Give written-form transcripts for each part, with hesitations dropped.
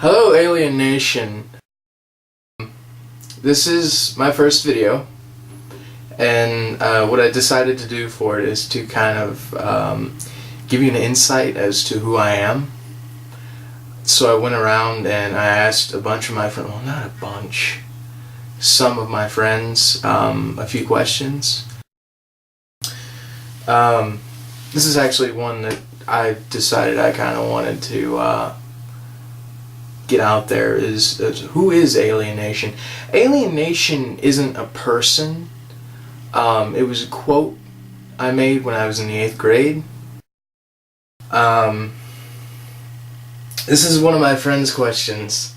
Hello Alien Nation. This is my first video, and what I decided to do for it is to kind of give you an insight as to who I am. So I went around and I asked a bunch of my friends, well, not a bunch, some of my friends, a few questions. This is actually one that I decided I kind of wanted to get out there is who is Alien Nation? Alien Nation isn't a person. It was a quote I made when I was in the 8th grade. This is one of my friend's questions.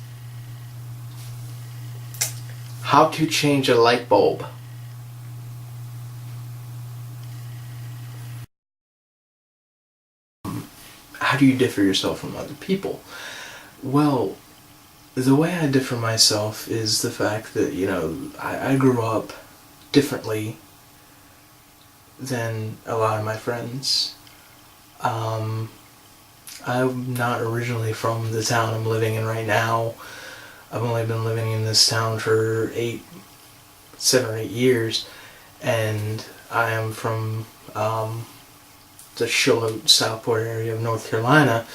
How to change a light bulb? How do you differ yourself from other people? Well, the way I differ myself is the fact that, I grew up differently than a lot of my friends. I'm not originally from the town I'm living in right now. I've only been living in this town for 7 or 8 years, and I am from the Charlotte, Southport area of North Carolina.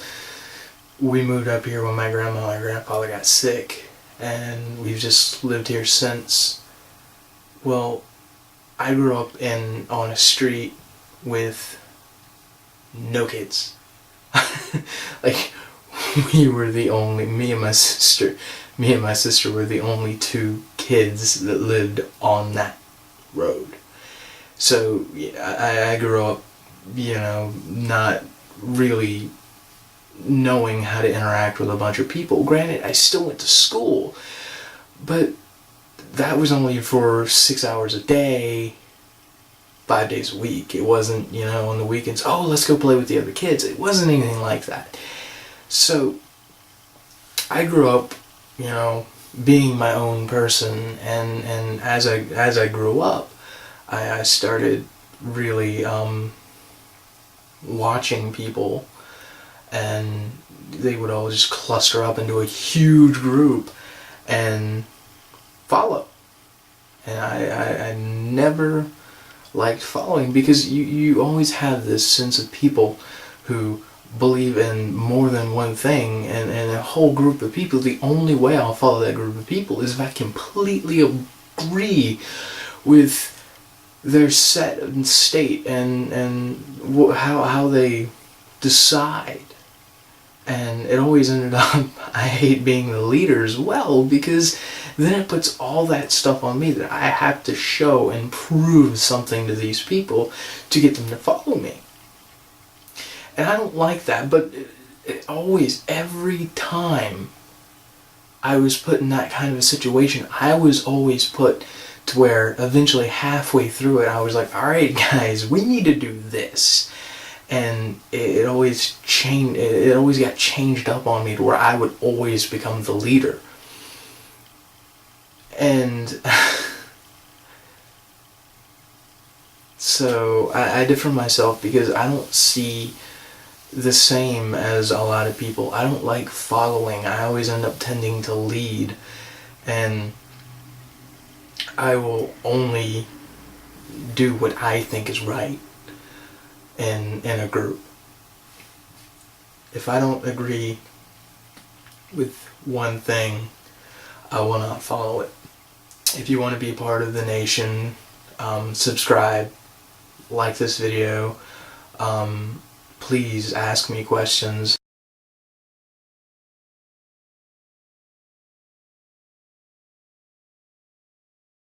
We moved up here when my grandma and grandfather got sick, and we've just lived here since. Well, I grew up on a street with no kids. Like, we were the only, me and my sister were the only 2 kids that lived on that road. So I grew up, not really knowing how to interact with a bunch of people. Granted, I still went to school, but that was only for 6 hours a day, 5 days a week. It wasn't, on the weekends, oh, let's go play with the other kids. It wasn't anything like that. So I grew up, being my own person, and as I grew up, I started really watching people, and they would all just cluster up into a huge group and follow. And I never liked following, because you always have this sense of people who believe in more than one thing, and a whole group of people. The only way I'll follow that group of people is if I completely agree with their set and state and how they decide. And it always ended up, I hate being the leader as well, because then it puts all that stuff on me that I have to show and prove something to these people to get them to follow me. And I don't like that, but it always, every time I was put in that kind of a situation, I was always put to where eventually halfway through it, I was like, alright guys, we need to do this. And it always got changed up on me to where I would always become the leader. And so I differ myself because I don't see the same as a lot of people. I don't like following. I always end up tending to lead, and I will only do what I think is right in a group. If I don't agree with one thing, I will not follow it. If you want to be part of the nation, subscribe, like this video, please ask me questions.